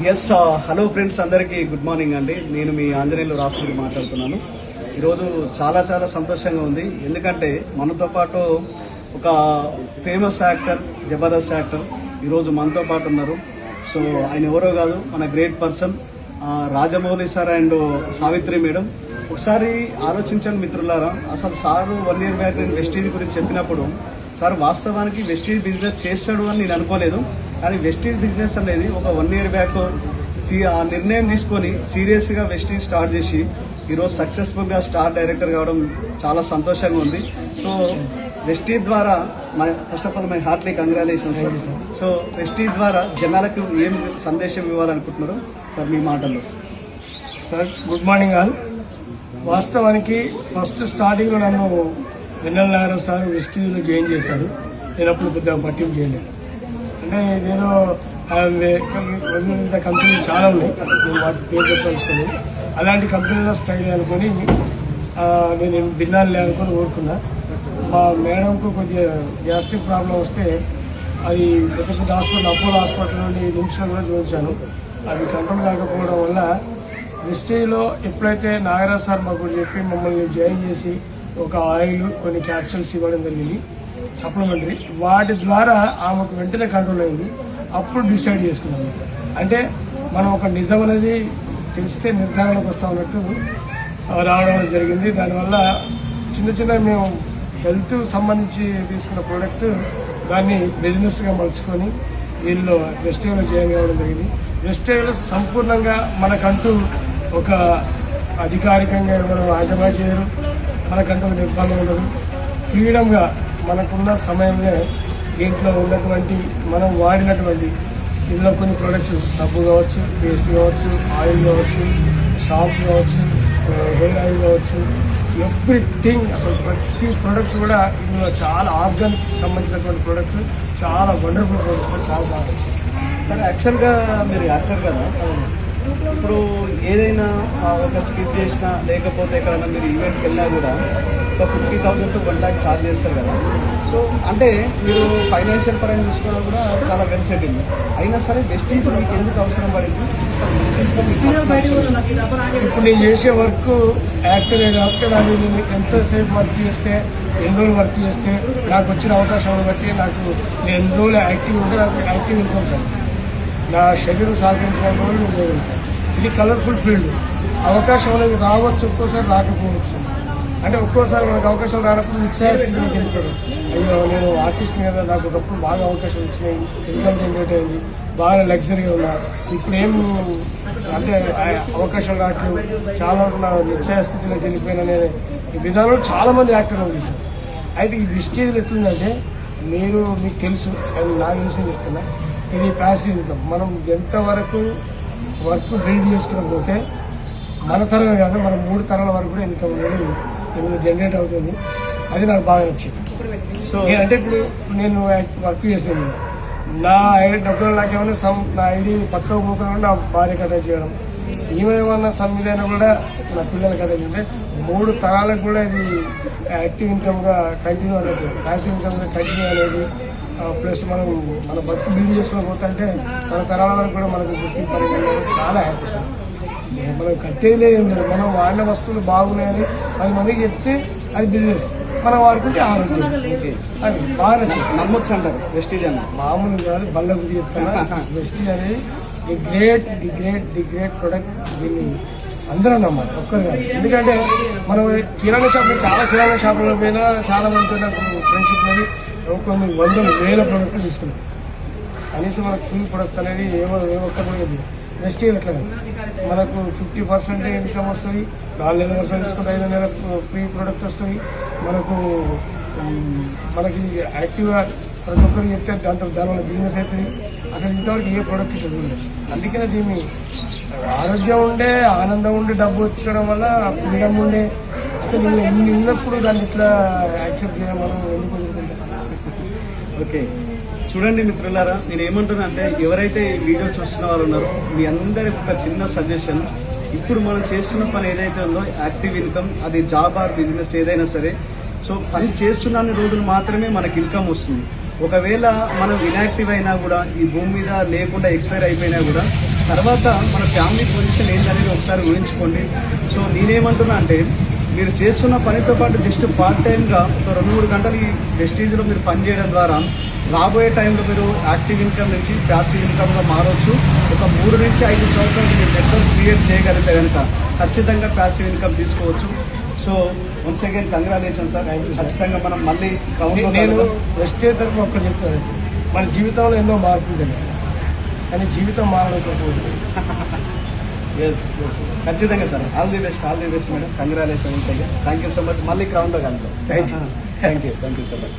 Yes hello friends, అందరికీ good morning అండి. నేను మీ ఆంజనేయులు రాష్ట్రుడి మాట్లాడుతున్నాను. ఈరోజు చాలా చాలా సంతోషంగా ఉంది. ఎందుకంటే మనతో పాటు ఒక ఫేమస్ యాక్టర్, జబర్దస్త్ యాక్టర్ ఈరోజు మనతో పాటు ఉన్నారు. సో ఆయన ఎవరో కాదు, మన great person Rajamouli sir and Savitri madam. ఒకసారి ఆలోచించండి మిత్రులారా, అసలు సారు 1 year బ్యాక్ నేను వెస్టీజ్ గురించి చెప్పినప్పుడు సార్ వాస్తవానికి వెస్టీజ్ బిజినెస్ చేస్తాడు అని నేను అనుకోలేదు. కానీ వెస్టీజ్ బిజినెస్ అనేది ఒక 1 year బ్యాక్ ఆ నిర్ణయం తీసుకొని సీరియస్గా వెస్టీజ్ స్టార్ట్ చేసి ఈరోజు సక్సెస్ఫుల్గా స్టార్ డైరెక్టర్ కావడం చాలా సంతోషంగా ఉంది. సో వెస్టీజ్ ద్వారా first of all my heartly congratulations sir. So Vestige ద్వారా జనాలకు ఏం సందేశం ఇవ్వాలనుకుంటున్నారు సార్ మీ మాటల్లో? Sir good morning all. వాస్తవానికి ఫస్ట్ స్టార్టింగ్లో నన్ను వెన్నెల నాగరాజు సార్ వెస్టీజ్లో జాయిన్ చేశారు. నేను అప్పుడు పెద్ద పట్టింపు చేయలేదు. అంటే ఇదేదో వదిలిన కంపెనీలు చాలా ఉన్నాయి, నేను వాటి పేరు చెప్పాల్సుకొని అలాంటి కంపెనీలో స్టైల్ అనుకొని నేను విన్నానులే అనుకొని ఊరుకున్నా. మా మేడంకు కొద్దిగా గ్యాస్ట్రిక్ ప్రాబ్లం వస్తే అది పెద్ద పెద్ద హాస్పిటల్, అపోలో హాస్పిటల్ నుండి నిమిషాలు కూడా చూపించాను. అది కంట్రోల్ కాకపోవడం వల్ల వెస్టీజ్లో ఎప్పుడైతే నాగరాజ్ సార్ మాకు చెప్పి మమ్మల్ని జాయిన్ చేసి ఒక ఆయిల్, కొన్ని క్యాప్సూల్స్ ఇవ్వడం జరిగింది సప్లిమెంటరీ, వాటి ద్వారా ఆమెకు వెంటనే కంట్రోల్ అయింది. అప్పుడు డిసైడ్ చేసుకున్నాము. అంటే మనం ఒక నిజం అనేది తెలిస్తే నిర్ధారణకు వస్తా ఉన్నట్టు రావడం జరిగింది. దానివల్ల చిన్న చిన్న మేము హెల్త్ సంబంధించి తీసుకున్న ప్రోడక్ట్ దాన్ని బిజినెస్గా మలుచుకొని వీళ్ళు వెస్టీజ్లో జాయిన్ కావడం జరిగింది. వెస్టీజ్లో సంపూర్ణంగా మనకంటూ ఒక అధికారికంగా ఎవరు రాజమా చేయరు, మనకంటూ నిర్బంధం ఉండదు. ఫ్రీడమ్గా మనకున్న సమయంలో దీంట్లో ఉన్నటువంటి మనం వాడినటువంటి ఇందులో కొన్ని ప్రొడక్ట్స్, సబ్బు కావచ్చు, పేస్ట్ కావచ్చు, ఆయిల్ కావచ్చు, షాంపూ కావచ్చు, హెయిర్ ఆయిల్ కావచ్చు, ఎవ్రీథింగ్, అసలు ప్రతి ప్రోడక్ట్ కూడా ఇందులో చాలా ఆర్గానిక్ సంబంధించినటువంటి ప్రొడక్ట్స్, చాలా వండర్ఫుల్ ప్రొడక్ట్స్, చాలా బాగా. సార్ యాక్చువల్గా మీరు యాక్టర్ కదా, ఇప్పుడు ఏదైనా ఒక స్కిట్ చేసినా లేకపోతే ఎక్కడైనా మీరు ఈవెంట్కి వెళ్ళినా కూడా ఒక 50,000 to 1 lakh ఛార్జ్ చేస్తారు కదా. సో అంటే మీరు ఫైనాన్షియల్ పరంగా చూసుకోవడం కూడా చాలా వెల్ సెటిల్. అయినా సరే వెస్టీజ్ మీకు ఎందుకు అవసరం పడింది? ఇప్పుడు నేను చేసే వర్క్ యాక్టర్ కాబట్టి అది నేను ఎంతసేపు వర్క్ చేస్తే, ఎన్ని రోజులు వర్క్ చేస్తే నాకు వచ్చిన అవకాశాలను బట్టి నాకు నేను ఎన్ని రోజులు యాక్టివ్ ఉంటే నాకు యాక్టివ్ ఇన్కమ్ సార్. నా శరీరం సహకరించిన రోజులు నేను చేయగలుగుతాను. ఇది కలర్ఫుల్ ఫీల్డ్. అవకాశం అనేది రావచ్చు, ఒక్కోసారి రాకపోవచ్చు. అంటే ఒక్కోసారి మనకు అవకాశాలు రానప్పుడు నిశ్చయస్థితిలోకి వెళ్ళిపోయాడు. అయ్యో నేను ఆర్టిస్ట్ మీద నాకు ఒకప్పుడు బాగా అవకాశాలు వచ్చినాయి, ఇన్కమ్ జనరేట్ అయింది, బాగా లగ్జరీగా ఉన్నా, ఇప్పుడు ఏం అంటే అవకాశాలు రావట్లేదు, చాలా నా నిశ్చయస్థితిలోకి వెళ్ళిపోయిన విధానంలో చాలా మంది యాక్టర్లు చూశారు. అయితే ఈ వెస్టీజ్లో ఎట్లుందంటే మీకు తెలుసు, అది నాకు తెలిసి చెప్తున్నా, ఇది ప్యాసివ్ ఇన్కమ్. మనం ఎంతవరకు వర్క్ బిల్డ్ చేసుకోకపోతే మన తరమే కాదు, మన 3 తరాల వరకు కూడా ఇన్కమ్ అనేది ఇందులో జనరేట్ అవుతుంది. అది నాకు బాగా నచ్చింది. సో అంటే ఇప్పుడు నేను వర్క్ చేసాను, నా ఐడి డబ్బులు నాకేమన్నా నా ఐడి పక్కకు పోకుండా నా భార్య కథ చేయడం, ఏమేమన్నా సంవిధానం కూడా నా పిల్లలకి కథ చేస్తే 3 తరాలకు కూడా ఇది యాక్టివ్ ఇన్కమ్గా కంటిన్యూ అనేది, ప్యాసివ్ ఇన్కమ్గా కంటిన్యూ అనేది. ప్లస్ మనం మన బతుకు బిల్డ్ చేసుకుని పోతుంటే తన తరాల వరకు కూడా మనకు గుర్తింపు అనేది చాలా హ్యాపీ సార్. మనం కట్టేది లేదు, మనం వాడిన వస్తువులు బాగున్నాయని 10 మందికి చెప్తే అది బిజినెస్, మనం వాడుకుంటే ఆరోగ్యం. అది బాగా నమ్మొచ్చు అంటారు వెస్టీజ్ అని. మామూలు కాదు, బల్ల బుద్ధి చెప్తాను. వెస్టీజ్ అనేది ది గ్రేట్ ప్రొడక్ట్. దీన్ని అందరూ నమ్మాలి, ఒక్కరు కాదు. ఎందుకంటే మనం కిరాణా షాపులు, చాలా కిరాణా షాపుల పైన చాలా మందితో నాకు ఫ్రెండ్షిప్ అనేది కొన్ని 100,000 ప్రోడక్ట్లు తీసుకున్నాం. కనీసం మనకు ఫ్రీ ప్రొడక్ట్ అనేది ఏ ఒక్క కూడా లేదు. వెస్టీజ్ అట్లా కాదు, మనకు 50% ఇన్కమ్ వస్తుంది, 4 నెలల వరకు తీసుకుంటే 5 నెలల ఫ్రీ ప్రొడక్ట్ వస్తుంది. మనకి యాక్టివ్గా ప్రతి ఒక్కరికి చెప్తే దానివల్ల బిజినెస్ అవుతుంది. అసలు ఇంతవరకు ఏ ప్రోడక్ట్ చదువులేదు. అందుకనే దీన్ని ఆరోగ్యం ఉండే, ఆనందం ఉండే, డబ్బు వచ్చడం వల్ల ఫ్రీడమ్ ఉండే, అసలు ఎన్ని ఉన్నప్పుడు దాన్ని ఇట్లా యాక్సెప్ట్ చేయడం మనం ఎందుకు వదులుకుంటాం? ఓకే, చూడండి మిత్రులారా, నేను ఏమంటున్నా అంటే ఎవరైతే ఈ వీడియో చూస్తున్న వాళ్ళు ఉన్నారో మీ అందరికి ఒక చిన్న సజెషన్. ఇప్పుడు మనం చేస్తున్న పని ఏదైతే ఉందో యాక్టివ్ ఇన్కమ్, అది జాబ్ ఆర్ బిజినెస్ ఏదైనా సరే, సో పని చేస్తున్న రోజులు మాత్రమే మనకి ఇన్కమ్ వస్తుంది. ఒకవేళ మనం ఇన్యాక్టివ్ అయినా కూడా, ఈ భూమి మీద లేకుండా ఎక్స్పైర్ అయిపోయినా కూడా తర్వాత మన ఫ్యామిలీ పొజిషన్ ఏంటనేది ఒకసారి ఊహించుకోండి. సో నేనేమంటున్నా అంటే మీరు చేస్తున్న పనితో పాటు జస్ట్ పార్ట్ టైంగా ఒక 2-3 గంటలు ఈ వెస్టీజ్లో మీరు పనిచేయడం ద్వారా రాబోయే టైంలో మీరు యాక్టివ్ ఇన్కమ్ నుంచి ప్యాసివ్ ఇన్కమ్గా మారవచ్చు. ఒక 3 నుంచి 5 సంవత్సరాలు మీరు నెట్వర్క్ క్రియేట్ చేయగలిగితే కనుక ఖచ్చితంగా ప్యాసివ్ ఇన్కమ్ తీసుకోవచ్చు. So once again congratulation sir. ఖచ్చితంగా మనం మళ్ళీ నేను వెస్టేజ్ తరఫున ఒక్కటి చెప్తాను, మన జీవితంలో ఎన్నో మార్పులు జరిగాయి కానీ జీవితం మారడం కోసం ఎస్ ఖచ్చితంగా sir. All the best madam. Congratulation. Thank you so much. మళ్ళీ క్రౌన్లో కలుద్దాం. Thank you. Thank you so much.